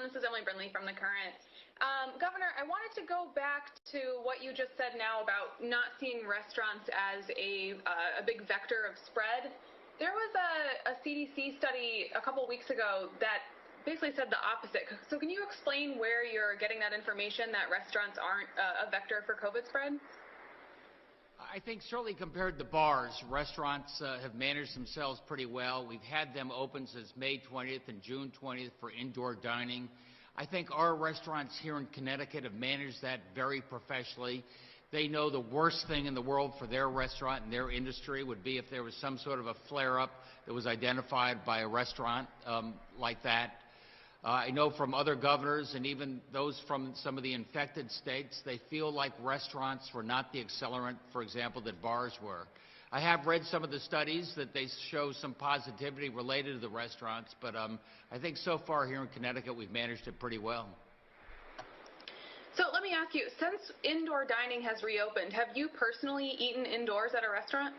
This is Emily Brindley from The Current. Governor, I wanted to go back to what you just said now about not seeing restaurants as a big vector of spread. There was a CDC study a couple weeks ago that basically said the opposite. So can you explain where you're getting that information that restaurants aren't a vector for COVID spread? I think certainly compared to bars, restaurants have managed themselves pretty well. We've had them open since May 20th and June 20th for indoor dining. I think our restaurants here in Connecticut have managed that very professionally. They know the worst thing in the world for their restaurant and their industry would be if there was some sort of a flare-up that was identified by a restaurant like that. I know from other governors and even those from some of the infected states, they feel like restaurants were not the accelerant, for example, that bars were. I have read some of the studies that they show some positivity related to the restaurants, but I think so far here in Connecticut we've managed it pretty well. So let me ask you, since indoor dining has reopened, have you personally eaten indoors at a restaurant?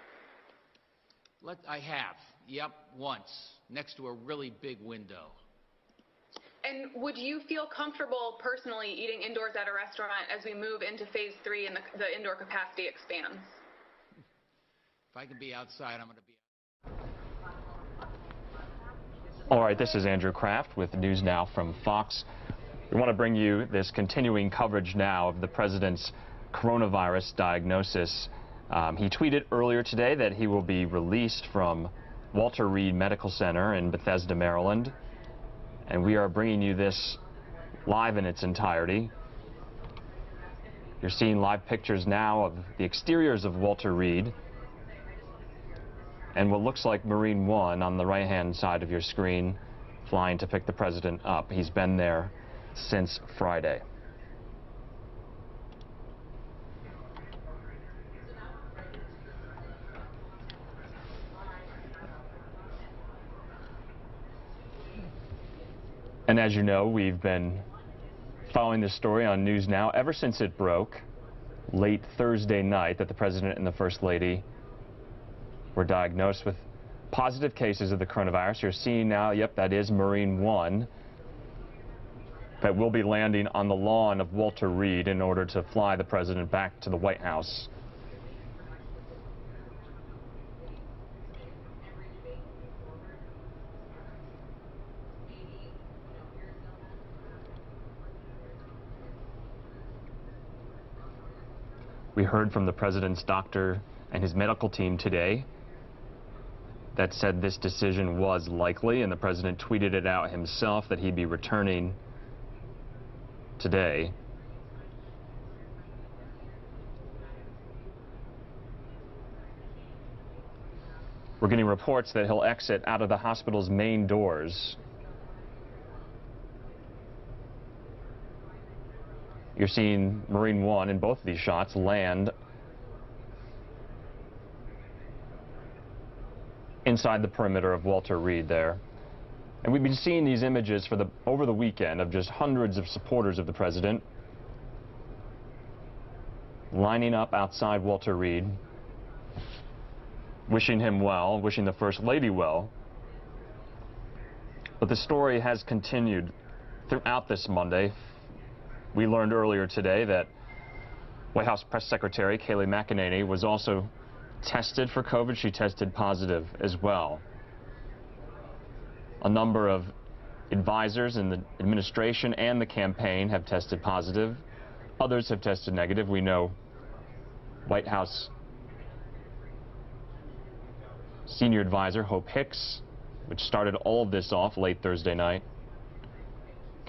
I have, yep, once, next to a really big window. And would you feel comfortable personally eating indoors at a restaurant as we move into phase 3 and the indoor capacity expands? If I can be outside, I'm going to be. All right, this is Andrew Kraft with NewsNOW from Fox. We want to bring you this continuing coverage now of the president's coronavirus diagnosis. He tweeted earlier today that he will be released from Walter Reed Medical Center in Bethesda, Maryland. And we are bringing you this live in its entirety. You're seeing live pictures now of the exteriors of Walter Reed and what looks like Marine One on the right-hand side of your screen flying to pick the president up. He's been there since Friday. And as you know, we've been following this story on NewsNOW ever since it broke late Thursday night that the President and the First Lady were diagnosed with positive cases of the coronavirus. You're seeing now, yep, that is Marine One that will be landing on the lawn of Walter Reed in order to fly the President back to the White House. We heard from the president's doctor and his medical team today that said this decision was likely, and the president tweeted it out himself that he'd be returning today. We're getting reports that he'll exit out of the hospital's main doors. You're seeing Marine One in both of these shots land inside the perimeter of Walter Reed there. And we've been seeing these images over the weekend of just hundreds of supporters of the president lining up outside Walter Reed, wishing him well, wishing the First Lady well. But the story has continued throughout this Monday. We learned earlier today that White House Press Secretary Kayleigh McEnany was also tested for COVID. She tested positive as well. A number of advisors in the administration and the campaign have tested positive. Others have tested negative. We know White House senior advisor Hope Hicks, which started all of this off late Thursday night,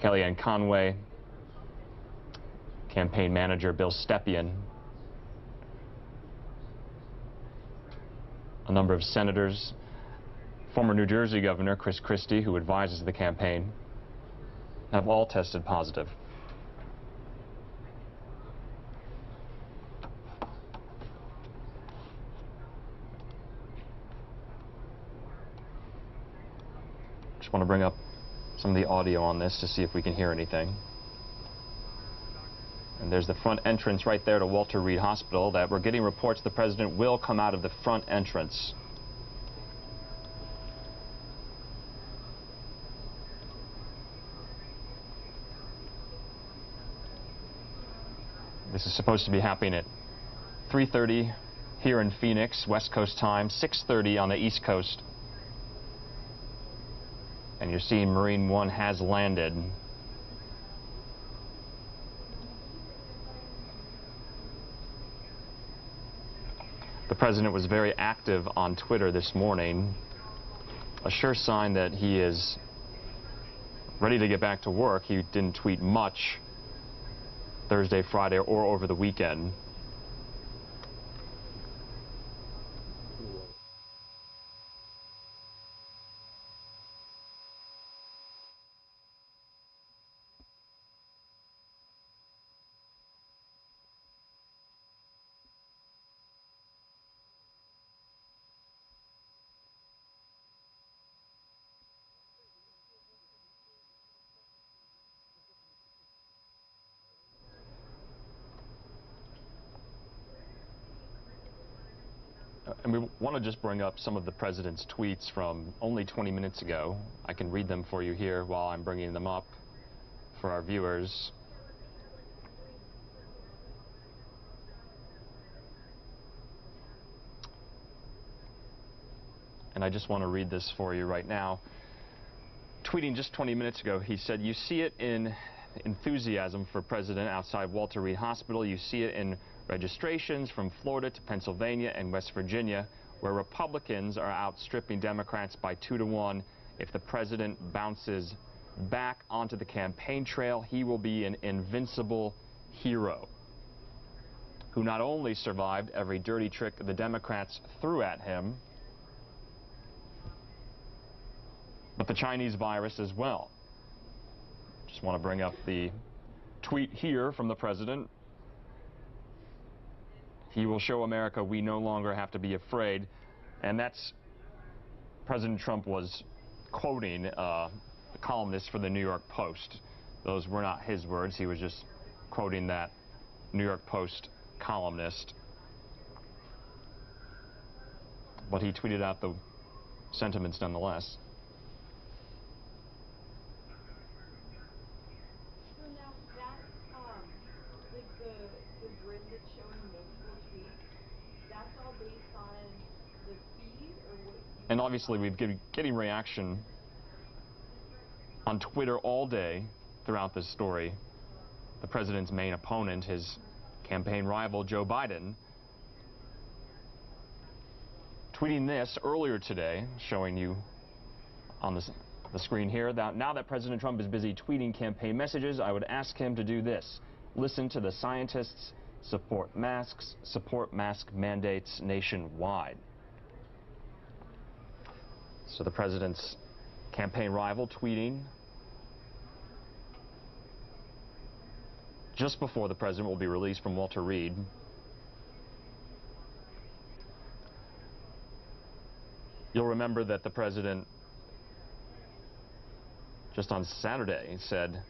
Kellyanne Conway, campaign manager Bill Stepien, a number of senators, former New Jersey Governor Chris Christie, who advises the campaign, have all tested positive. Just want to bring up some of the audio on this to see if we can hear anything. And there's the front entrance right there to Walter Reed Hospital that we're getting reports the president will come out of the front entrance. This is supposed to be happening at 3:30 here in Phoenix, West Coast time, 6:30 on the East Coast. And you're seeing Marine One has landed. The president was very active on Twitter this morning, a sure sign that he is ready to get back to work. He didn't tweet much Thursday, Friday, or over the weekend. And we want to just bring up some of the president's tweets from only 20 minutes ago. I can read them for you here while I'm bringing them up for our viewers. And I just want to read this for you right now. Tweeting just 20 minutes ago, he said, "You see it in enthusiasm for President outside Walter Reed Hospital. You see it in registrations from Florida to Pennsylvania and West Virginia, where Republicans are outstripping Democrats by 2-1. If the president bounces back onto the campaign trail, he will be an invincible hero who not only survived every dirty trick the Democrats threw at him, but the Chinese virus as well." Just want to bring up the tweet here from the president. "He will show America we no longer have to be afraid." And that's, President Trump was quoting a columnist for the New York Post. Those were not his words. He was just quoting that New York Post columnist. But he tweeted out the sentiments nonetheless. The grid that's showing multiple tweets, that's all based on the feed, or what? And obviously we've been getting reaction on Twitter all day throughout this story. The president's main opponent, his campaign rival Joe Biden, tweeting this earlier today, showing you on the screen here. Now that President Trump is busy tweeting campaign messages, I would ask him to do this. Listen to the scientists, support masks, support mask mandates nationwide. So the president's campaign rival tweeting just before the president will be released from Walter Reed. You'll remember that the president just on Saturday said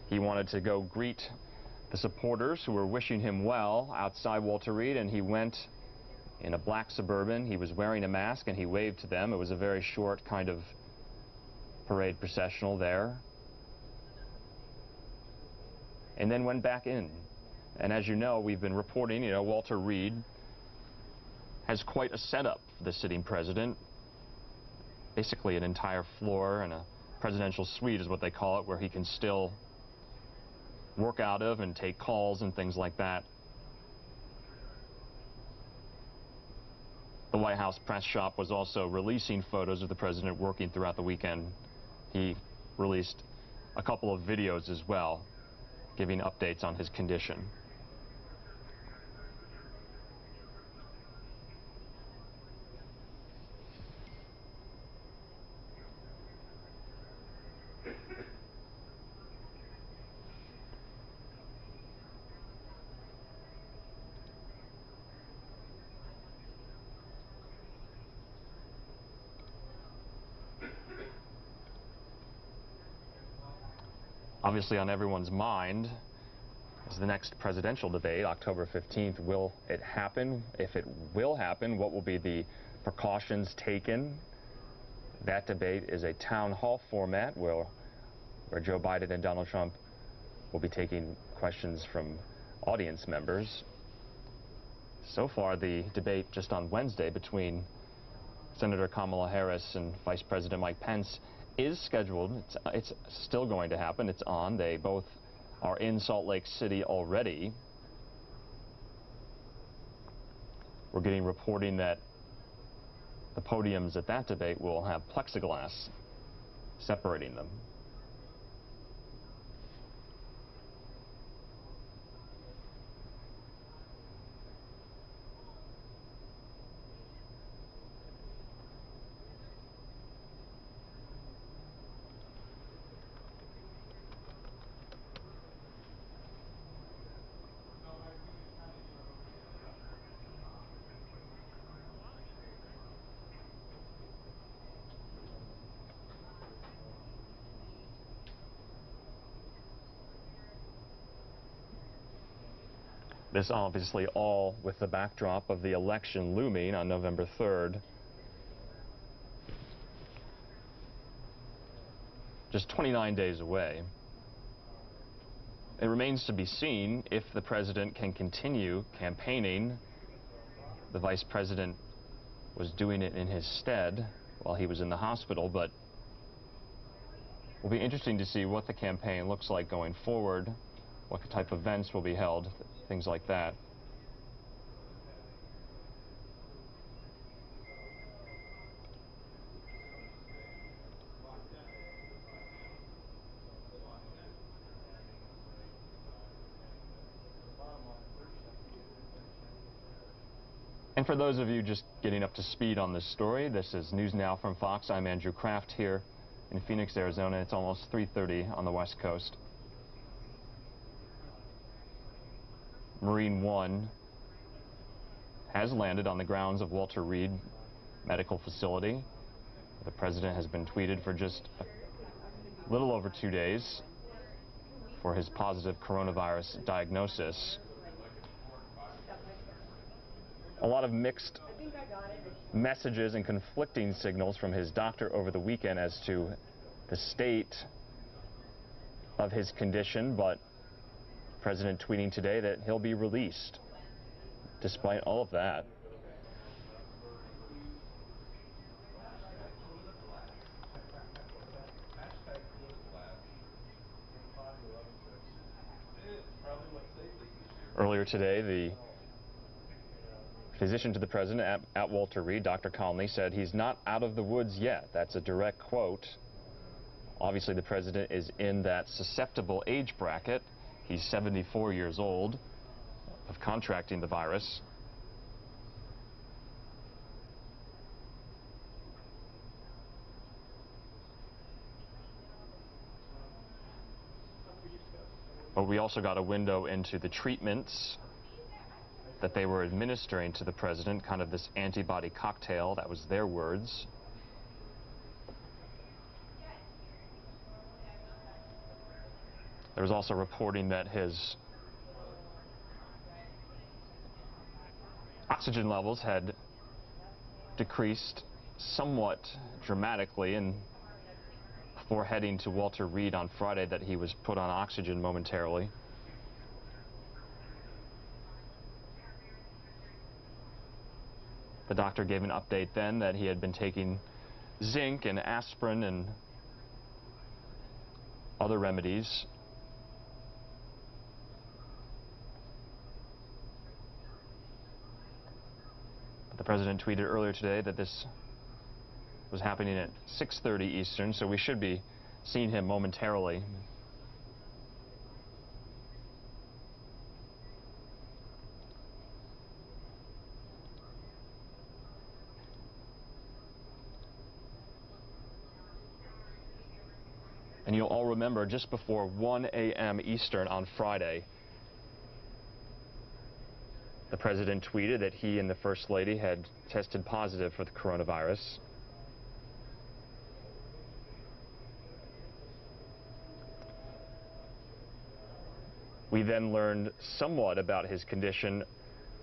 he wanted to go greet the supporters who were wishing him well outside Walter Reed, and he went in a black Suburban. He was wearing a mask and he waved to them. It was a very short kind of parade processional there. And then went back in. And as you know, we've been reporting, Walter Reed has quite a setup for the sitting president. Basically an entire floor and a presidential suite is what they call it, where he can still work out of and take calls and things like that. The White House press shop was also releasing photos of the president working throughout the weekend. He released a couple of videos as well, giving updates on his condition. Obviously on everyone's mind is the next presidential debate, October 15th. Will it happen? If it will happen, what will be the precautions taken? That debate is a town hall format where Joe Biden and Donald Trump will be taking questions from audience members. So far, the debate just on Wednesday between Senator Kamala Harris and Vice President Mike Pence is scheduled. It's still going to happen. It's on. They both are in Salt Lake City already. We're getting reporting that the podiums at that debate will have plexiglass separating them. This obviously all with the backdrop of the election looming on November 3rd. Just 29 days away. It remains to be seen if the president can continue campaigning. The vice president was doing it in his stead while he was in the hospital, but it will be interesting to see what the campaign looks like going forward, what type of events will be held, things like that. And for those of you just getting up to speed on this story, this is News Now from Fox. I'm Andrew Kraft here in Phoenix, Arizona. It's almost 3:30 on the West Coast. Marine One has landed on the grounds of Walter Reed Medical Facility. The president has been tweeted for just a little over 2 days for his positive coronavirus diagnosis. A lot of mixed messages and conflicting signals from his doctor over the weekend as to the state of his condition, but the president tweeting today that he'll be released despite all of that. Earlier today, the physician to the president at Walter Reed, Dr. Conley, said he's not out of the woods yet. That's a direct quote. Obviously, the president is in that susceptible age bracket. He's 74 years old of contracting the virus. But we also got a window into the treatments that they were administering to the president, kind of this antibody cocktail. That was their words. There was also reporting that his oxygen levels had decreased somewhat dramatically, and before heading to Walter Reed on Friday that he was put on oxygen momentarily. The doctor gave an update then that he had been taking zinc and aspirin and other remedies. But the president tweeted earlier today that this was happening at 6:30 Eastern, so we should be seeing him momentarily. And you'll all remember just before 1 a.m. Eastern on Friday, the president tweeted that he and the First Lady had tested positive for the coronavirus. We then learned somewhat about his condition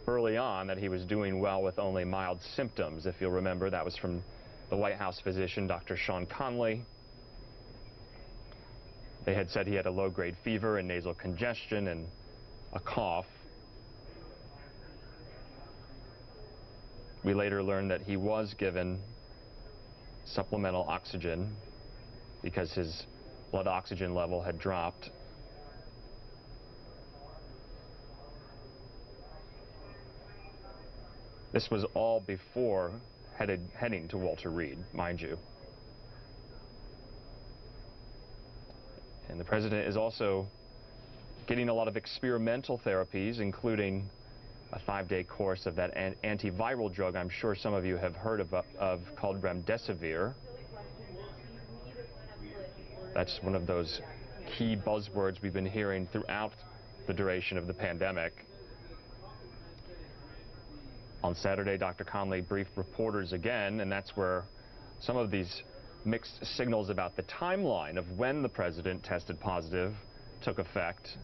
early on, that he was doing well with only mild symptoms. If you'll remember, that was from the White House physician, Dr. Sean Conley. They had said he had a low-grade fever and nasal congestion and a cough. We later learned that he was given supplemental oxygen because his blood oxygen level had dropped. This was all before heading to Walter Reed, mind you. And the president is also getting a lot of experimental therapies, including a 5-day course of that antiviral drug I'm sure some of you have heard of called remdesivir. That's one of those key buzzwords we've been hearing throughout the duration of the pandemic. On Saturday, Dr. Conley briefed reporters again, and that's where some of these mixed signals about the timeline of when the president tested positive took effect.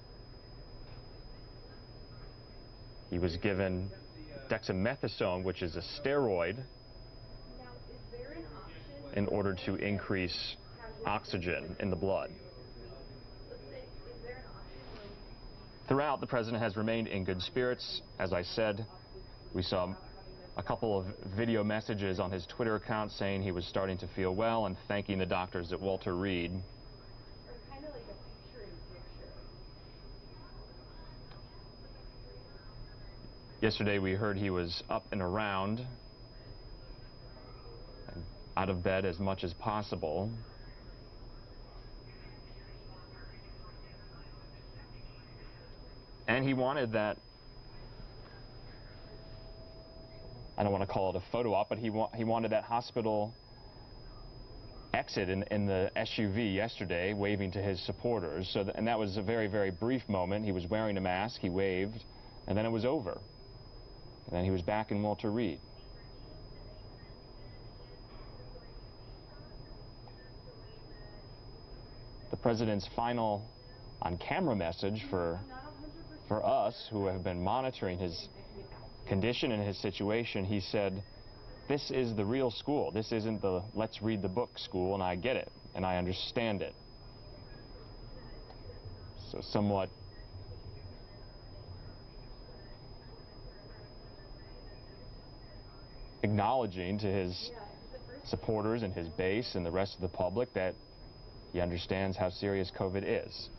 He was given dexamethasone, which is a steroid, in order to increase oxygen in the blood. Throughout, the president has remained in good spirits. As I said, we saw a couple of video messages on his Twitter account saying he was starting to feel well and thanking the doctors at Walter Reed. Kind of like a picture-in-picture. Yesterday we heard he was up and around and out of bed as much as possible. And he wanted that, I don't want to call it a photo op, but he wanted that hospital exit in the SUV yesterday, waving to his supporters. So and that was a very, very brief moment. He was wearing a mask, he waved, and then it was over. And then he was back in Walter Reed. The president's final on-camera message for us who have been monitoring his condition and his situation, he said, "This is the real school. This isn't the let's read the book school, and I get it, and I understand it." So somewhat acknowledging to his supporters and his base and the rest of the public that he understands how serious COVID is.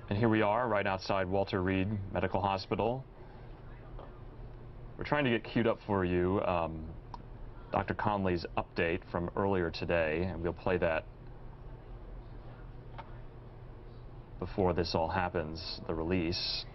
And here we are right outside Walter Reed Medical Hospital. We're trying to get queued up for you Dr. Conley's update from earlier today, and we'll play that before this all happens, the release.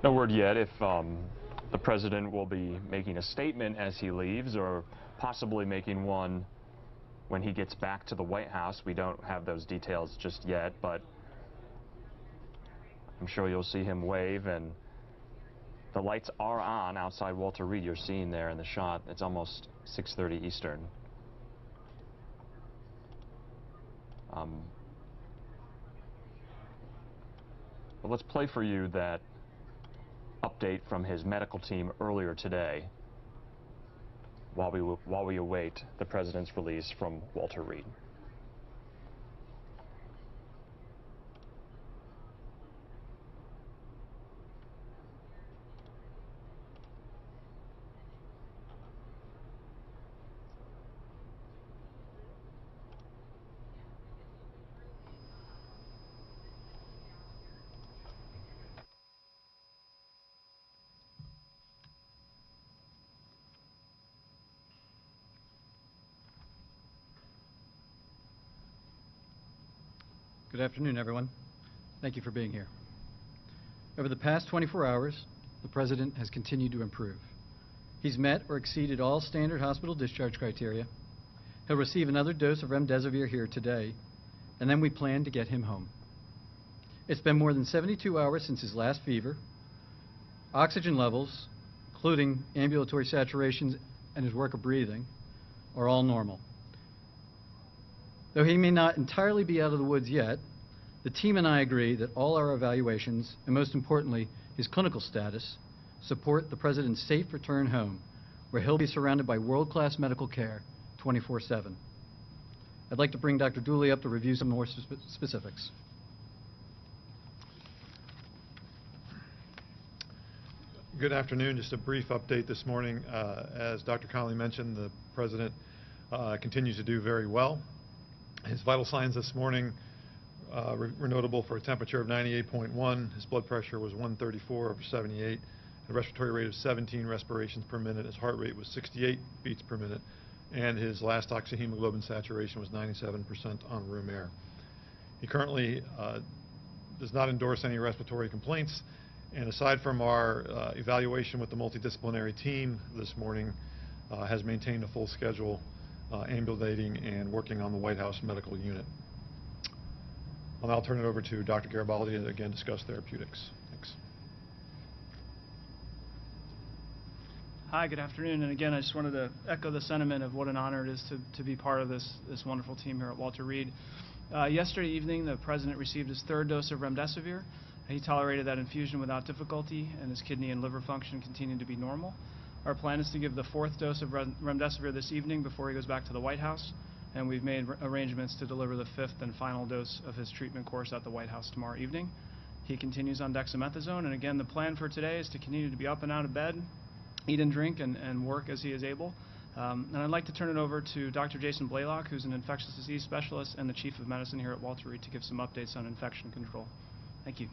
No word yet if the president will be making a statement as he leaves or possibly making one when he gets back to the White House. We don't have those details just yet, but I'm sure you'll see him wave, and the lights are on outside Walter Reed. You're seeing there in the shot. It's almost 6:30 Eastern. But let's play for you that update from his medical team earlier today while we await the president's release from Walter Reed. Good afternoon, everyone. Thank you for being here. Over the past 24 hours, the President has continued to improve. He's met or exceeded all standard hospital discharge criteria. He'll receive another dose of remdesivir here today, and then we plan to get him home. It's been more than 72 hours since his last fever. Oxygen levels, including ambulatory saturations and his work of breathing, are all normal. Though he may not entirely be out of the woods yet, the team and I agree that all our evaluations, and most importantly, his clinical status, support the President's safe return home, where he'll be surrounded by world-class medical care 24/7. I'd like to bring Dr. Dooley up to review some more specifics. Good afternoon. Just a brief update this morning. As Dr. Connolly mentioned, the President continues to do very well. His vital signs this morning were notable for a temperature of 98.1. His blood pressure was 134/78. A respiratory rate of 17 respirations per minute. His heart rate was 68 beats per minute. And his last oxyhemoglobin saturation was 97% on room air. He currently does not endorse any respiratory complaints. And aside from our evaluation with the multidisciplinary team this morning, has maintained a full schedule, ambulating and working on the White House medical unit. I'll now turn it over to Dr. Garibaldi to again discuss therapeutics. Thanks. Hi, good afternoon. And again, I just wanted to echo the sentiment of what an honor it is to be part of this wonderful team here at Walter Reed. Yesterday evening, the President received his third dose of remdesivir. He tolerated that infusion without difficulty, and his kidney and liver function continued to be normal. Our plan is to give the fourth dose of remdesivir this evening before he goes back to the White House, and we've made arrangements to deliver the fifth and final dose of his treatment course at the White House tomorrow evening. He continues on dexamethasone, and again, the plan for today is to continue to be up and out of bed, eat and drink, and work as he is able. And I'd like to turn it over to Dr. Jason Blaylock, who's an infectious disease specialist and the Chief of Medicine here at Walter Reed, to give some updates on infection control. Thank you.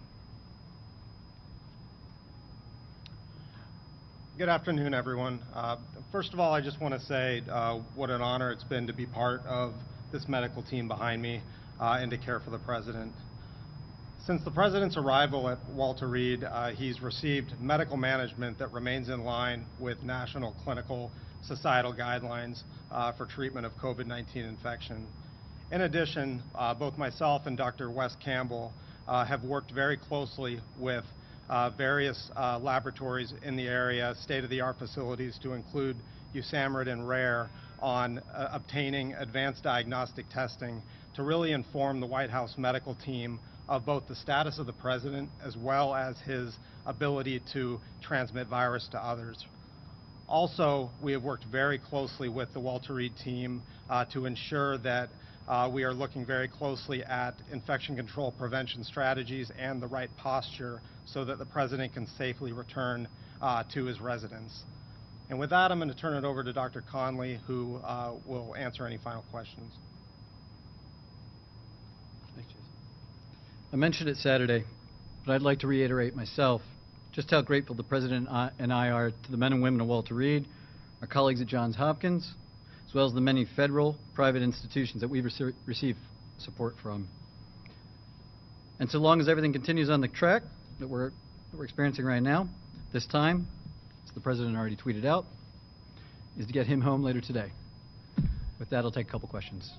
Good afternoon, everyone. First of all, I just want to say what an honor it's been to be part of this medical team behind me and to care for the President. Since the President's arrival at Walter Reed, he's received medical management that remains in line with national clinical societal guidelines for treatment of COVID-19 infection. In addition, both myself and Dr. Wes Campbell have worked very closely with various laboratories in the area, state-of-the-art facilities to include USAMRIID and RARE on obtaining advanced diagnostic testing to really inform the White House medical team of both the status of the President as well as his ability to transmit virus to others. Also, we have worked very closely with the Walter Reed team to ensure that we are looking very closely at infection control prevention strategies and the right posture so that the President can safely return to his residence. And with that, I'm going to turn it over to Dr. Conley, who will answer any final questions. Thanks, Jason. I mentioned it Saturday, but I'd like to reiterate myself just how grateful the President and I are to the men and women of Walter Reed, our colleagues at Johns Hopkins, as well as the many federal, private institutions that we've received support from. And so long as everything continues on the track that we're that we're experiencing right now, this time, as the President already tweeted out, is to get him home later today. With that, I'll take a couple questions.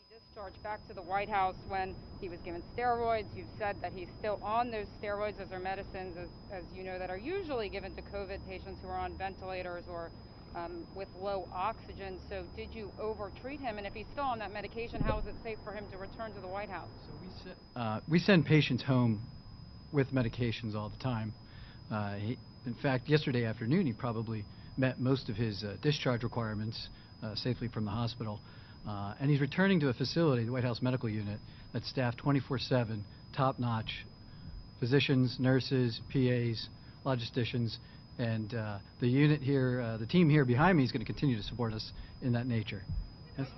He discharged back to the White House when he was given steroids. You've said that he's still on those steroids. Those are medicines, as you know, that are usually given to COVID patients who are on ventilators or with low oxygen. So did you over-treat him? And if he's still on that medication, how is it safe for him to return to the White House? So we send patients home with medications all the time. In fact, yesterday afternoon, he probably met most of his discharge requirements safely from the hospital. And he's returning to a facility, the White House Medical Unit, that's staffed 24/7, top-notch physicians, nurses, PAs, logisticians, and the unit here, the team here behind me is going to continue to support us in that nature. Yes?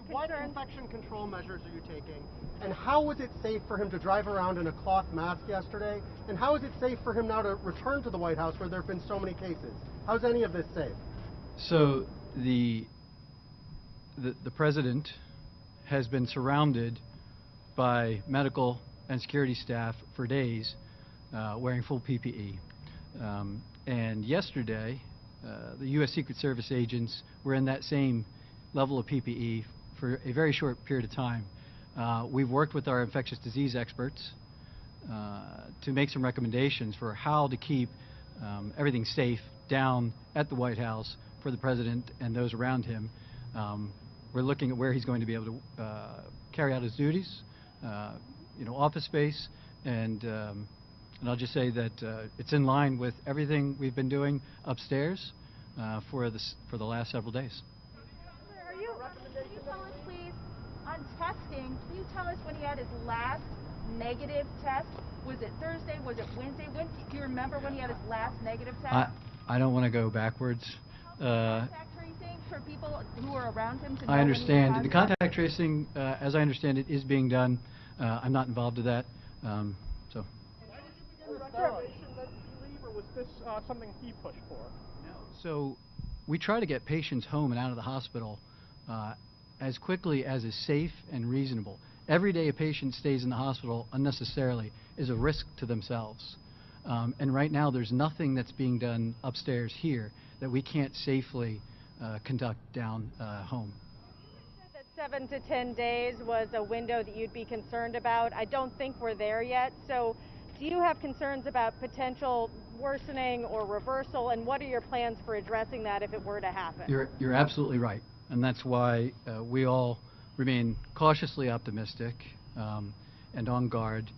What infection control measures are you taking? And how was it safe for him to drive around in a cloth mask yesterday? And how is it safe for him now to return to the White House where there have been so many cases? How's any of this safe? So the President has been surrounded by medical and security staff for days wearing full PPE. And yesterday, the U.S. Secret Service agents were in that same level of PPE for a very short period of time. We've worked with our infectious disease experts to make some recommendations for how to keep everything safe down at the White House for the President and those around him. We're looking at where he's going to be able to carry out his duties, office space, and I'll just say that it's in line with everything we've been doing upstairs for the last several days. Can you tell us, please, on testing, can you tell us when he had his last negative test? Was it Thursday? Was it Wednesday? Do you remember when he had his last negative test? I don't want to go backwards. Contact tracing for people who are around him to know I understand. when he The contact tracing, as I understand it, is being done. I'm not involved in that. So. Why did you begin the reclamation that you leave, or was this something he pushed for? No. So we try to get patients home and out of the hospital as quickly as is safe and reasonable. Every day a patient stays in the hospital unnecessarily is a risk to themselves. And right now there's nothing that's being done upstairs here that we can't safely conduct down home. You said that 7 to 10 days was a window that you'd be concerned about. I don't think we're there yet. So do you have concerns about potential worsening or reversal, and what are your plans for addressing that if it were to happen? You're absolutely right, and that's why we all remain cautiously optimistic and on guard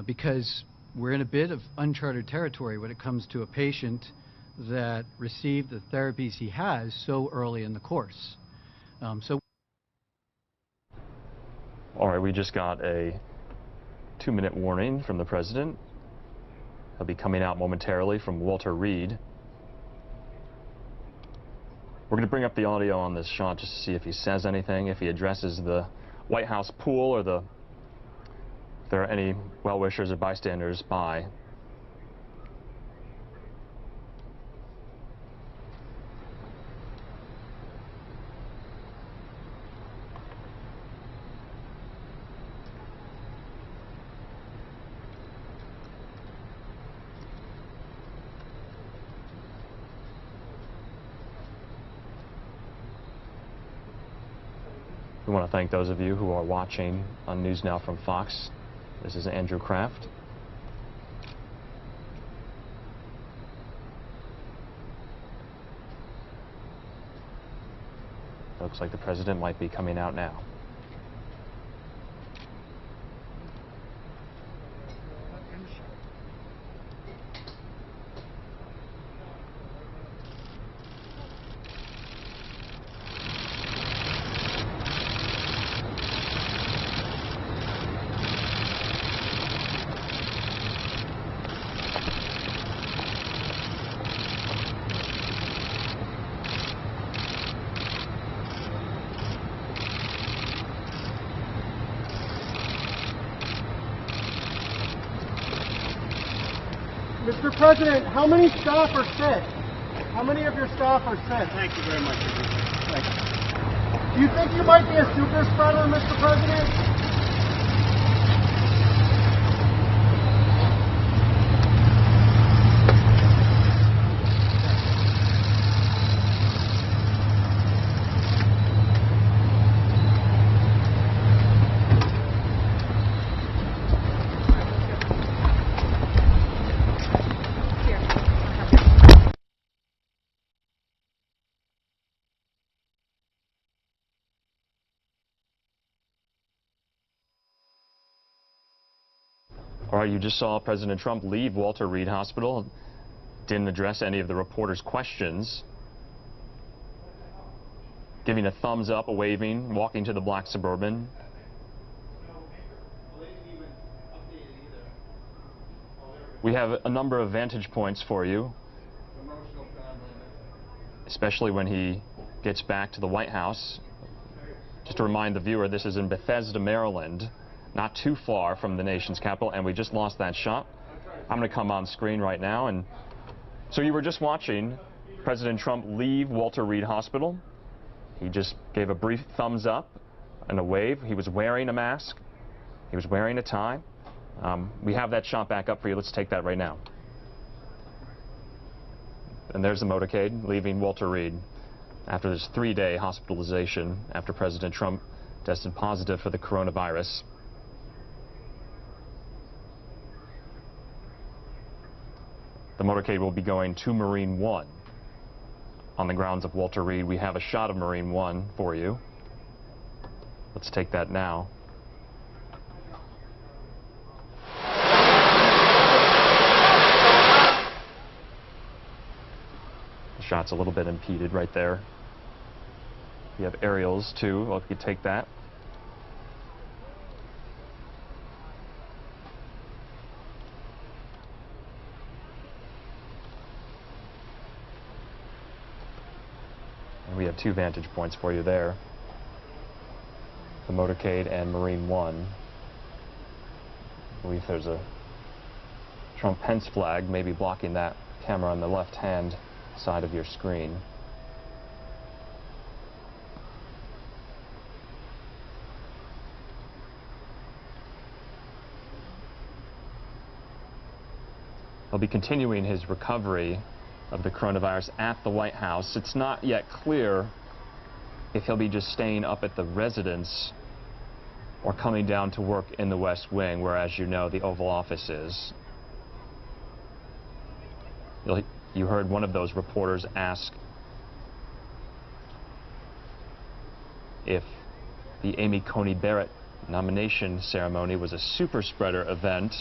because we're in a bit of uncharted territory when it comes to a patient that received the therapies he has so early in the course. All right, we just got a 2-minute warning from the President. He'll be coming out momentarily from Walter Reed. We're going to bring up the audio on this shot just to see if he says anything, if he addresses the White House pool, or if there are any well-wishers or bystanders by. We want to thank those of you who are watching on NewsNOW from Fox. This is Andrew Kraft. Looks like the President might be coming out now. Mr. President, how many staff are sick? How many of your staff are sick? Thank you very much. Thank you. Do you think you might be a super spreader, Mr. President? All right, you just saw President Trump leave Walter Reed Hospital. Didn't address any of the reporters' questions. Giving a thumbs up, a waving, walking to the black Suburban. We have a number of vantage points for you, especially when he gets back to the White House. Just to remind the viewer, this is in Bethesda, Maryland, not too far from the nation's capital, and we just lost that shot. I'm going to come on screen right now. And so you were just watching President Trump leave Walter Reed Hospital. He just gave a brief thumbs up and a wave. He was wearing a mask. He was wearing a tie. We have that shot back up for you. Let's take that right now. And there's the motorcade leaving Walter Reed after this 3-day hospitalization after President Trump tested positive for the coronavirus. The motorcade will be going to Marine One on the grounds of Walter Reed. We have a shot of Marine One for you. Let's take that now. The shot's a little bit impeded right there. We have aerials too. Well, if you could take that. And we have 2 vantage points for you there. The motorcade and Marine One. I believe there's a Trump-Pence flag maybe blocking that camera on the left-hand side of your screen. He'll be continuing his recovery of the coronavirus at the White House. It's not yet clear if he'll be just staying up at the residence or coming down to work in the West Wing, where, as you know, the Oval Office is. You heard one of those reporters ask if the Amy Coney Barrett nomination ceremony was a super spreader event.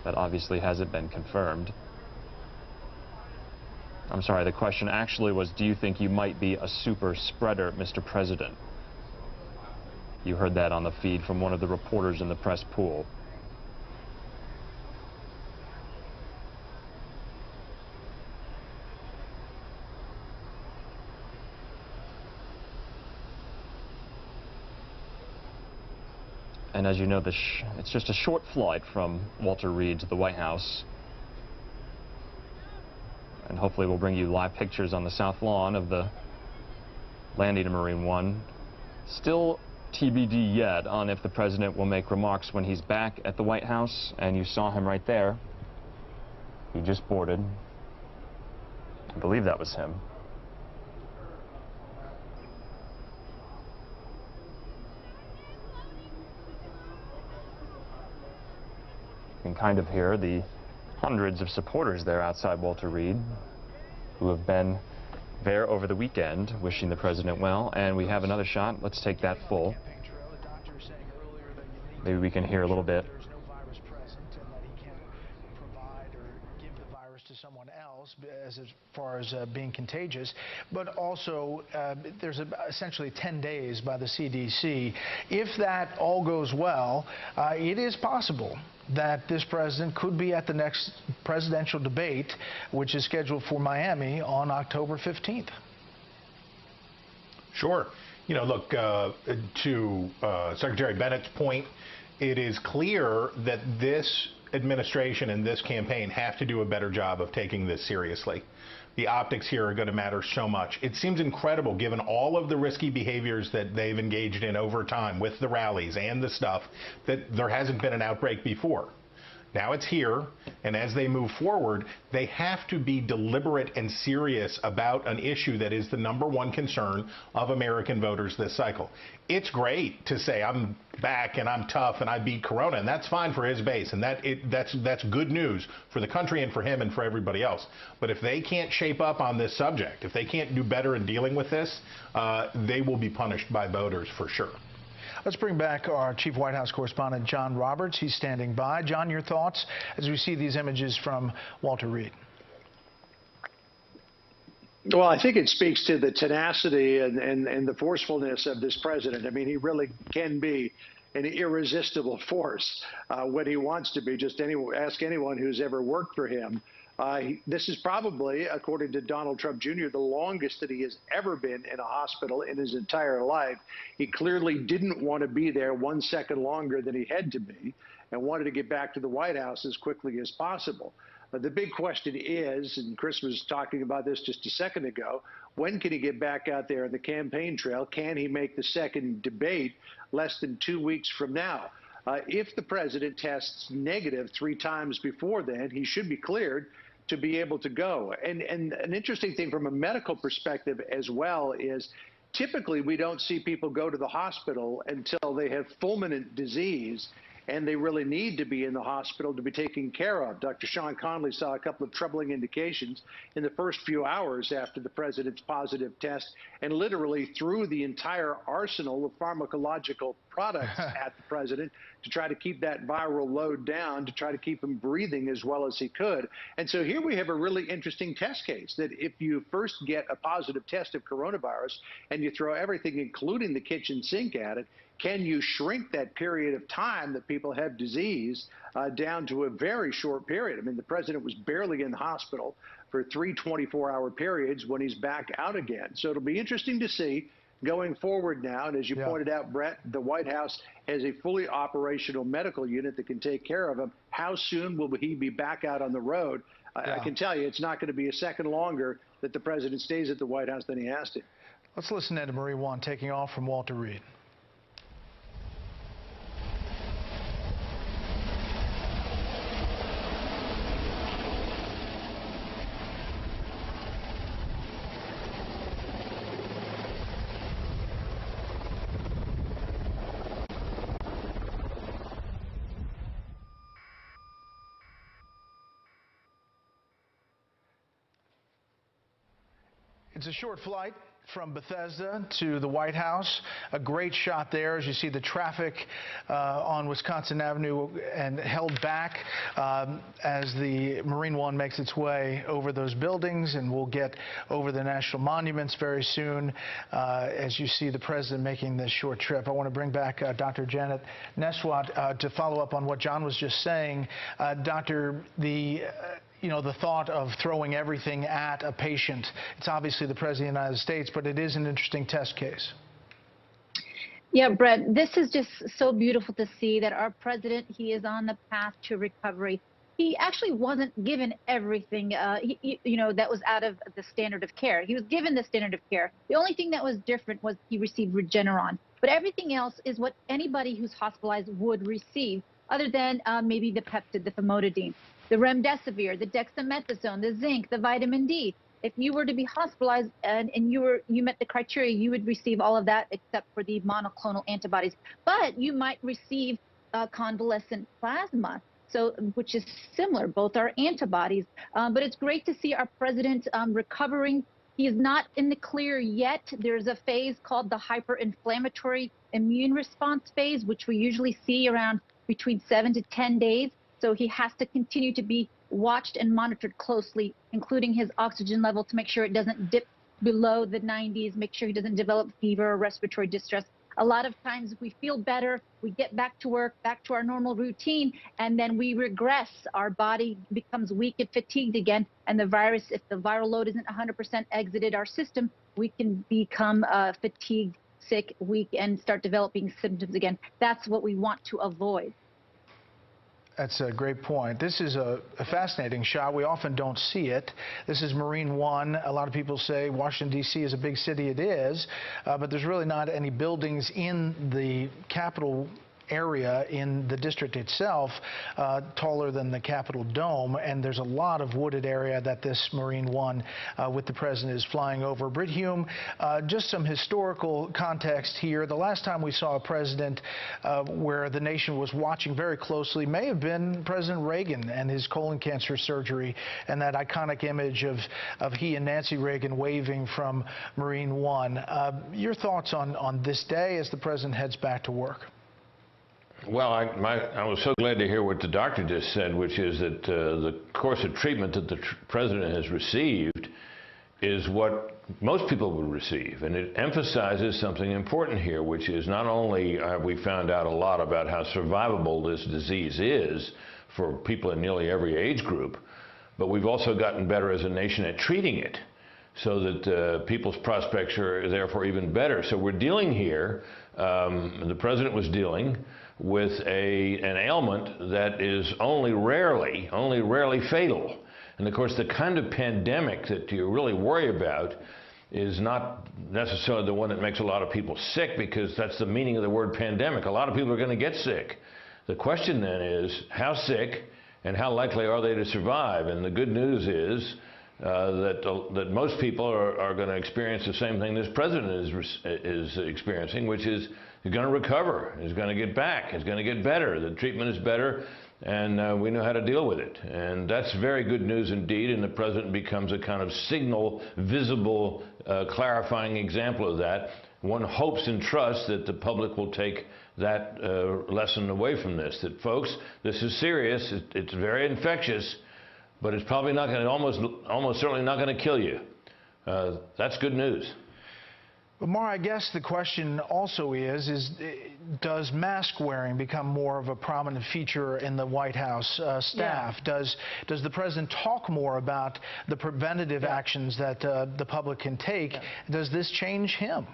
That obviously hasn't been confirmed. I'm sorry, the question actually was, do you think you might be a super spreader, Mr. President? You heard that on the feed from one of the reporters in the press pool. And as you know, it's just a short flight from Walter Reed to the White House. And hopefully we'll bring you live pictures on the South Lawn of the landing of Marine One. Still TBD yet on if the president will make remarks when he's back at the White House. And you saw him right there. He just boarded. I believe that was him. You can kind of hear the hundreds of supporters there outside Walter Reed who have been there over the weekend wishing the president well. And we have another shot. Let's take that full. Maybe we can hear a little bit. To someone else as far as being contagious, but also there's essentially 10 days by the CDC. If that all goes well, it is possible that this president could be at the next presidential debate, which is scheduled for Miami on October 15th. Sure. You know, look, to Secretary Bennett's point, it is clear that this administration and this campaign have to do a better job of taking this seriously. The optics here are going to matter so much. It seems incredible, given all of the risky behaviors that they've engaged in over time with the rallies and the stuff, that there hasn't been an outbreak before. Now it's here, and as they move forward, they have to be deliberate and serious about an issue that is the #1 concern of American voters this cycle. It's great to say I'm back and I'm tough and I beat Corona, and that's fine for his base, and that's good news for the country and for him and for everybody else. But if they can't shape up on this subject, if they can't do better in dealing with this, they will be punished by voters for sure. Let's bring back our Chief White House Correspondent, John Roberts. He's standing by. John, your thoughts as we see these images from Walter Reed? Well, I think it speaks to the tenacity and the forcefulness of this president. I mean, he really can be an irresistible force when he wants to be. Just ask anyone who's ever worked for him. This is probably, according to Donald Trump Jr., the longest that he has ever been in a hospital in his entire life. He clearly didn't want to be there 1 second longer than he had to be and wanted to get back to the White House as quickly as possible. The big question is, and Chris was talking about this just a second ago, when can he get back out there on the campaign trail? Can he make the second debate less than 2 weeks from now? If the president tests negative 3 times before then, he should be cleared to be able to go. And an interesting thing from a medical perspective as well is typically we don't see people go to the hospital until they have fulminant disease and they really need to be in the hospital to be taken care of. Dr. Sean Conley saw a couple of troubling indications in the first few hours after the president's positive test and literally threw the entire arsenal of pharmacological products at the president to try to keep that viral load down, to try to keep him breathing as well as he could. And so here we have a really interesting test case that if you first get a positive test of coronavirus and you throw everything, including the kitchen sink, at it, can you shrink that period of time that people have disease down to a very short period? I mean, the president was barely in the hospital for 3 24-hour periods when he's back out again. So it'll be interesting to see going forward now. And as you pointed out, Brett, the White House has a fully operational medical unit that can take care of him. How soon will he be back out on the road? I can tell you it's not going to be a second longer that the president stays at the White House than he has to. Let's listen to Marie Wan taking off from Walter Reed. It's a short flight from Bethesda to the White House. A great shot there as you see the traffic on Wisconsin Avenue and held back as the Marine One makes its way over those buildings, and we'll get over the national monuments very soon as you see the president making this short trip. I want to bring back Dr. Janet Neswat to follow up on what John was just saying. Doctor, the thought of throwing everything at a patient, it's obviously the President of the United States, but it is an interesting test case. Yeah, Brett, this is just so beautiful to see that our president, he is on the path to recovery. He actually wasn't given everything, that was out of the standard of care. He was given the standard of care. The only thing that was different was he received Regeneron. But everything else is what anybody who's hospitalized would receive, other than maybe the Peptid, the famotidine, the remdesivir, the dexamethasone, the zinc, the vitamin D. If you were to be hospitalized and you met the criteria, you would receive all of that except for the monoclonal antibodies. But you might receive convalescent plasma, which is similar. Both are antibodies. But it's great to see our president recovering. He is not in the clear yet. There's a phase called the hyperinflammatory immune response phase, which we usually see around between 7 to 10 days. So he has to continue to be watched and monitored closely, including his oxygen level to make sure it doesn't dip below the 90s, make sure he doesn't develop fever or respiratory distress. A lot of times we feel better, we get back to work, back to our normal routine, and then we regress. Our body becomes weak and fatigued again, and the virus, if the viral load isn't 100% exited our system, we can become fatigued, sick, weak, and start developing symptoms again. That's what we want to avoid. That's a great point. This is a fascinating shot. We often don't see it. This is Marine One. A lot of people say Washington, D.C. is a big city. It is, but there's really not any buildings in the capital area in the district itself, taller than the Capitol Dome, and there's a lot of wooded area that this Marine One with the president is flying over. Britt Hume, just some historical context here. The last time we saw a president where the nation was watching very closely may have been President Reagan and his colon cancer surgery, and that iconic image of he and Nancy Reagan waving from Marine One. Your thoughts on this day as the president heads back to work? Well, I was so glad to hear what the doctor just said, which is that the course of treatment that the president has received is what most people would receive. And it emphasizes something important here, which is not only have we found out a lot about how survivable this disease is for people in nearly every age group, but we've also gotten better as a nation at treating it, so that people's prospects are therefore even better. So we're dealing here, the president was dealing with an ailment that is only rarely fatal. And of course, the kind of pandemic that you really worry about is not necessarily the one that makes a lot of people sick, because that's the meaning of the word pandemic. A lot of people are going to get sick. The question then is, how sick and how likely are they to survive? And the good news is that most people are going to experience the same thing this president is experiencing, which is he's going to recover, he's going to get back, he's going to get better, the treatment is better, and we know how to deal with it. And that's very good news indeed, and the president becomes a kind of signal, visible, clarifying example of that. One hopes and trusts that the public will take that lesson away from this, that folks, this is serious, it's very infectious, but it's probably not going to, almost certainly not going to kill you. That's good news. But Mara, I guess the question also is does mask wearing become more of a prominent feature in the White House staff? Yeah. Does the president talk more about the preventative actions that the public can take? Yeah. Does this change him?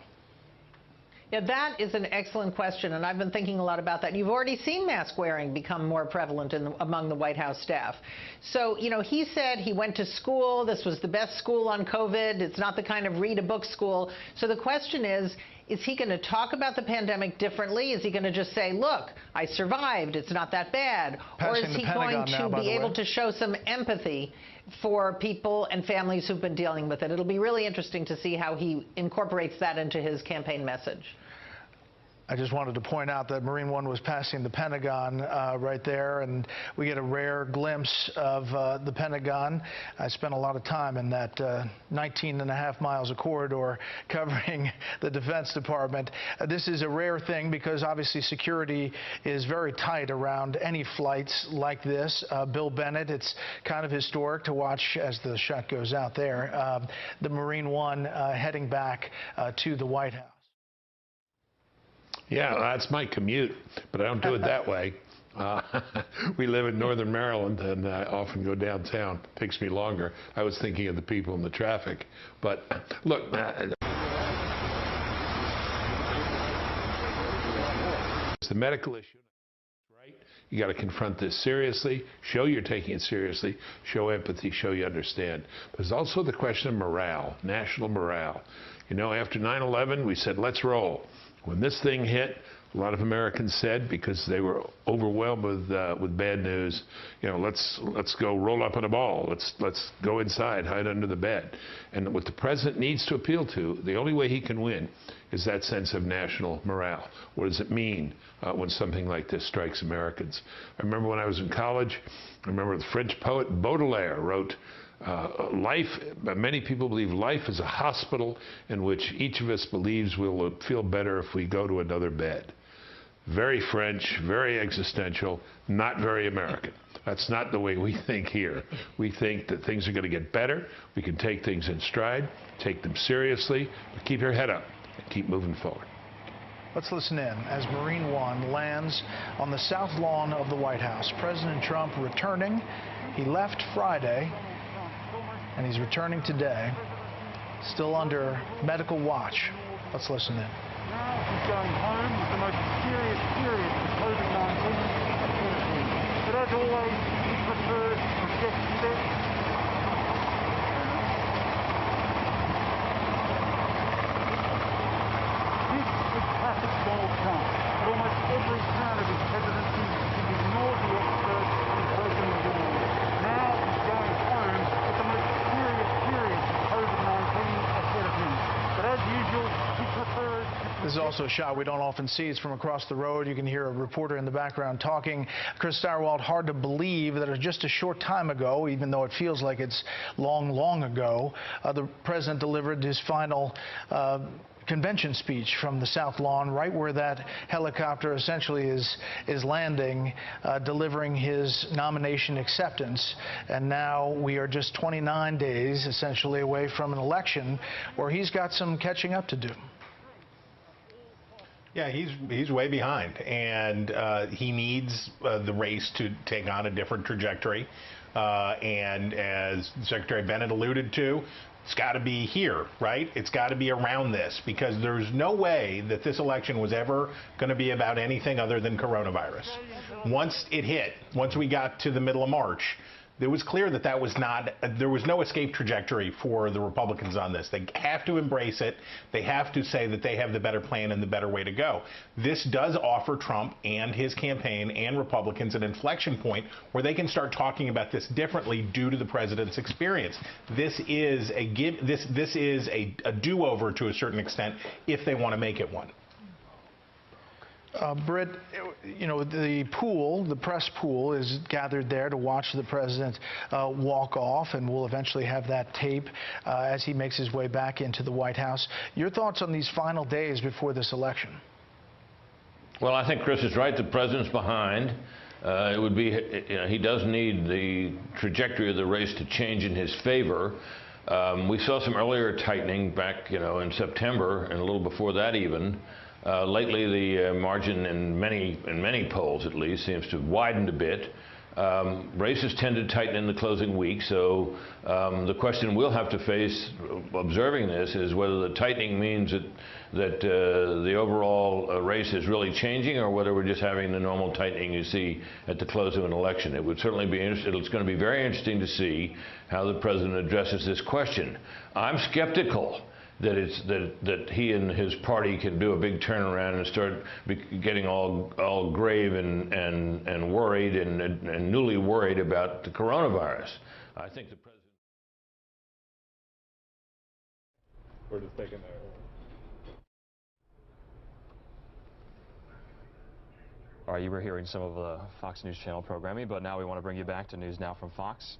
Yeah, that is an excellent question, and I've been thinking a lot about that. You've already seen mask wearing become more prevalent among the White House staff. So, you know, he said he went to school. This was the best school on COVID. It's not the kind of read a book school. So the question is he going to talk about the pandemic differently? Is he going to just say, look, I survived, it's not that bad? Or is he going to be able to show some empathy for people and families who've been dealing with it? It'll be really interesting to see how he incorporates that into his campaign message. I just wanted to point out that Marine One was passing the Pentagon right there, and we get a rare glimpse of the Pentagon. I spent a lot of time in that 19.5 miles of corridor covering the Defense Department. This is a rare thing because obviously security is very tight around any flights like this. Bill Bennett, it's kind of historic to watch as the shot goes out there. The Marine One heading back to the White House. Yeah, that's my commute, but I don't do it that way. We live in northern Maryland, and I often go downtown. It takes me longer. I was thinking of the people in the traffic. But look, it's the medical issue, right? You got to confront this seriously, show you're taking it seriously, show empathy, show you understand. But there's also the question of morale, national morale. You know, after 9/11, we said, let's roll. When this thing hit, a lot of Americans said, because they were overwhelmed with bad news, you know, let's go roll up in a ball. Let's go inside, hide under the bed. And what the president needs to appeal to, the only way he can win, is that sense of national morale. What does it mean when something like this strikes Americans? I remember when I was in college, I remember the French poet Baudelaire wrote, many people believe life is a hospital in which each of us believes we'll feel better if we go to another bed. Very French, very existential, not very American. That's not the way we think here. We think that things are going to get better. We can take things in stride, take them seriously, but keep your head up and keep moving forward. Let's listen in as Marine One lands on the south lawn of the White House. President Trump returning. He left Friday, and he's returning today, still under medical watch. Let's listen in. Now he's going home with the most serious period of COVID-19 activity. But as always, he prefers to get sick. This is classic Donald Trump. At almost every turn of his This is also a shot we don't often see. It's from across the road. You can hear a reporter in the background talking. Chris Starwald, hard to believe that it was just a short time ago, even though it feels like it's long, long ago, the president delivered his final convention speech from the South Lawn, right where that helicopter essentially is landing, delivering his nomination acceptance. And now we are just 29 days essentially away from an election where he's got some catching up to do. Yeah, he's way behind, and he needs the race to take on a different trajectory. And as Secretary Bennett alluded to, it's got to be here, right? It's got to be around this, because there's no way that this election was ever going to be about anything other than coronavirus. Once it hit, once we got to the middle of March, it was clear that there was no escape trajectory for the Republicans on this. They have to embrace it. They have to say that they have the better plan and the better way to go. This does offer Trump and his campaign and Republicans an inflection point where they can start talking about this differently due to the president's experience. This is a do-over to a certain extent if they want to make it one. Britt, you know, the press pool is gathered there to watch the president walk off, and we'll eventually have that tape as he makes his way back into the White House. Your thoughts on these final days before this election? Well, I think Chris is right. The president's behind. It would be, he does need the trajectory of the race to change in his favor. We saw some earlier tightening back, in September and a little before that even. Lately, the margin in many polls, at least, seems to have widened a bit. Races tend to tighten in the closing week, so the question we'll have to face observing this is whether the tightening means that the overall race is really changing, or whether we're just having the normal tightening you see at the close of an election. It would certainly be interesting. It's going to be very interesting to see how the president addresses this question. I'm skeptical that he and his party can do a big turnaround and start getting all grave and worried and newly worried about the coronavirus. I think the president. We're just taking there. All right, you were hearing some of the Fox News Channel programming, but now we want to bring you back to News Now from Fox.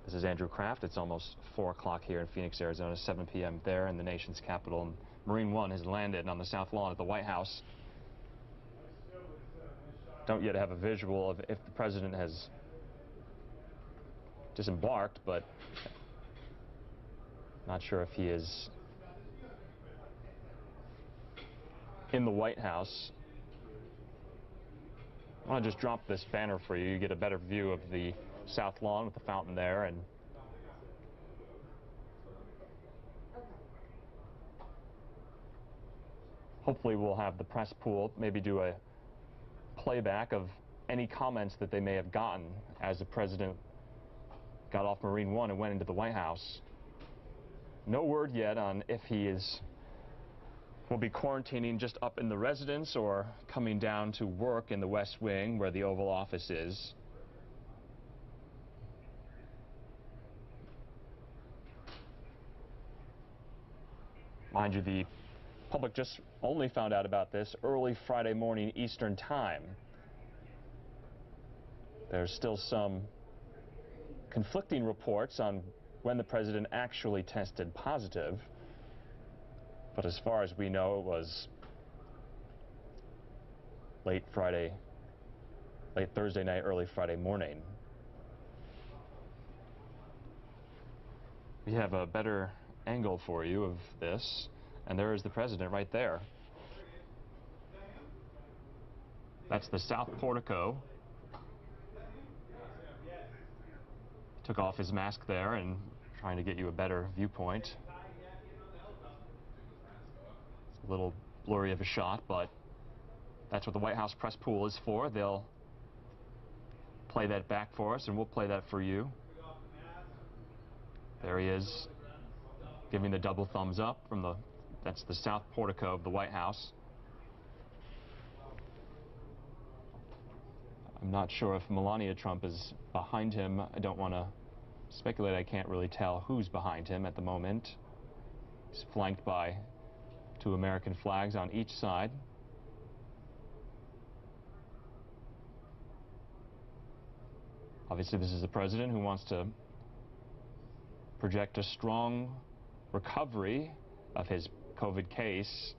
This is Andrew Kraft. It's almost 4 o'clock here in Phoenix, Arizona, 7 p.m. there in the nation's capital. And Marine One has landed on the South Lawn at the White House. Don't yet have a visual of if the president has disembarked, but not sure if he is in the White House. I want to just drop this banner for you. You get a better view of the South Lawn with the fountain there, and hopefully we'll have the press pool maybe do a playback of any comments that they may have gotten as the president got off Marine One and went into the White House. No word yet on if he will be quarantining just up in the residence or coming down to work in the West Wing where the Oval Office is. Mind you, the public just only found out about this early Friday morning Eastern Time. There's still some conflicting reports on when the president actually tested positive, but as far as we know, it was late Thursday night, early Friday morning. We have a better angle for you of this, and there is the president right there. That's the south portico. Took off his mask there and trying to get you a better viewpoint. It's a little blurry of a shot, but that's what the White House press pool is for. They'll play that back for us, and we'll play that for you. There he is, giving the double thumbs up from that's the south portico of the White House. I'm not sure if Melania Trump is behind him. I don't want to speculate. I can't really tell who's behind him at the moment. He's flanked by Two American flags on each side. Obviously, this is the president who wants to project a strong recovery of his COVID case.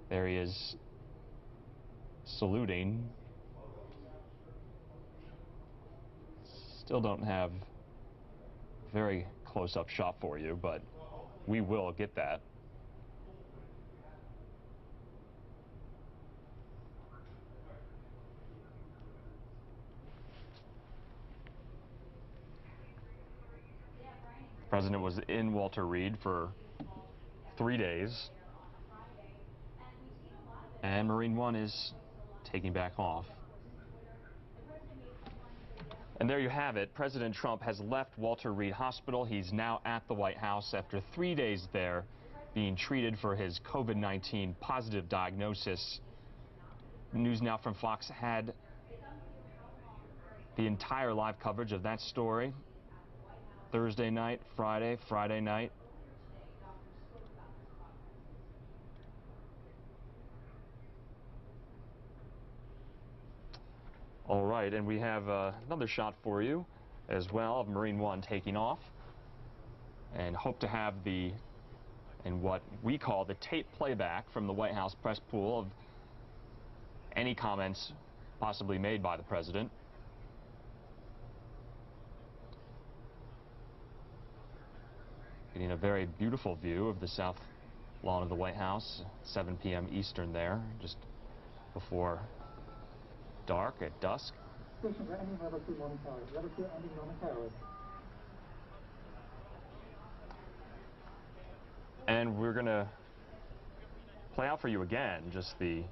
There he is saluting. Still don't have a very close-up shot for you, but we will get that. The president was in Walter Reed for 3 days, and Marine One is taking back off. And there you have it. President Trump has left Walter Reed Hospital. He's now at the White House after 3 days there being treated for his COVID-19 positive diagnosis. NewsNOW from Fox had the entire live coverage of that story. Thursday night, Friday night. All right, and we have another shot for you as well of Marine One taking off, and hope to have in what we call the tape playback from the White House press pool of any comments possibly made by the president. Getting a very beautiful view of the south lawn of the White House, 7 p.m. Eastern there, just before dark, at dusk. And we're going to play out for you again just the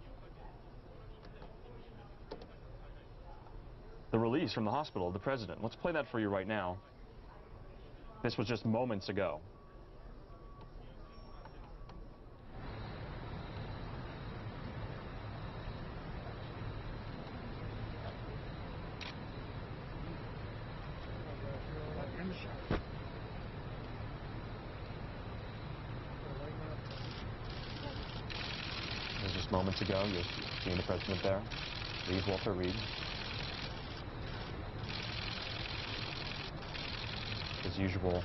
release from the hospital of the president. Let's play that for you right now. This was just moments ago. Just moments ago, you're seeing the president there leave Walter Reed. His usual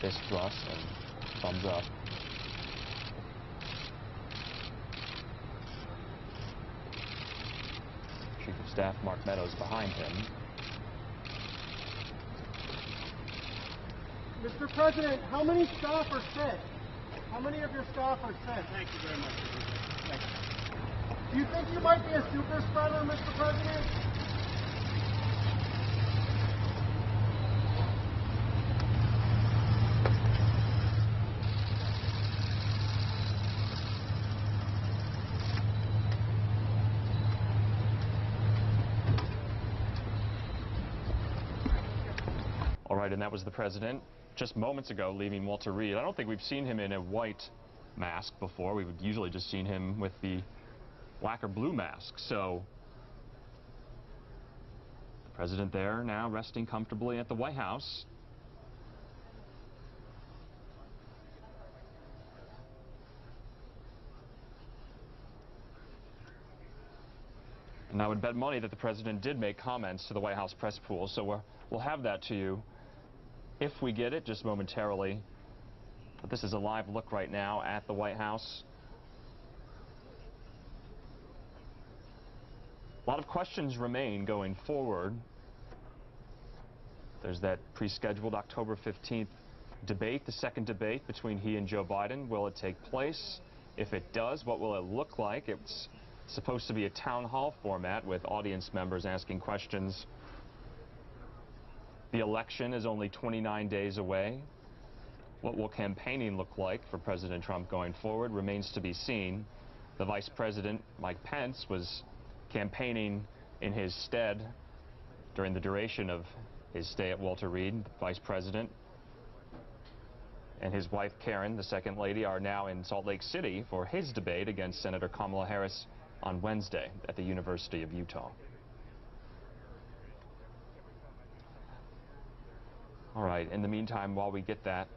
fist thrust and thumbs up. Chief of Staff Mark Meadows behind him. Mr. President, how many staff are sick? How many of your staff are sick? Thank you very much. Thank you. Do you think you might be a super spreader, Mr. President? All right, and that was the president just moments ago leaving Walter Reed. I don't think we've seen him in a white mask before. We've usually just seen him with the black or blue mask. So the president there now resting comfortably at the White House. And I would bet money that the president did make comments to the White House press pool, so we'll have that to you if we get it, just momentarily. But this is a live look right now at the White House. A lot of questions remain going forward. There's that pre-scheduled October 15th debate, the second debate between he and Joe Biden. Will it take place? If it does, what will it look like? It's supposed to be a town hall format with audience members asking questions. The election is only 29 days away. What will campaigning look like for President Trump going forward remains to be seen. The Vice President, Mike Pence, was campaigning in his stead during the duration of his stay at Walter Reed. The Vice President and his wife, Karen, the Second Lady, are now in Salt Lake City for his debate against Senator Kamala Harris on Wednesday at the University of Utah. All right, in the meantime, while we get that,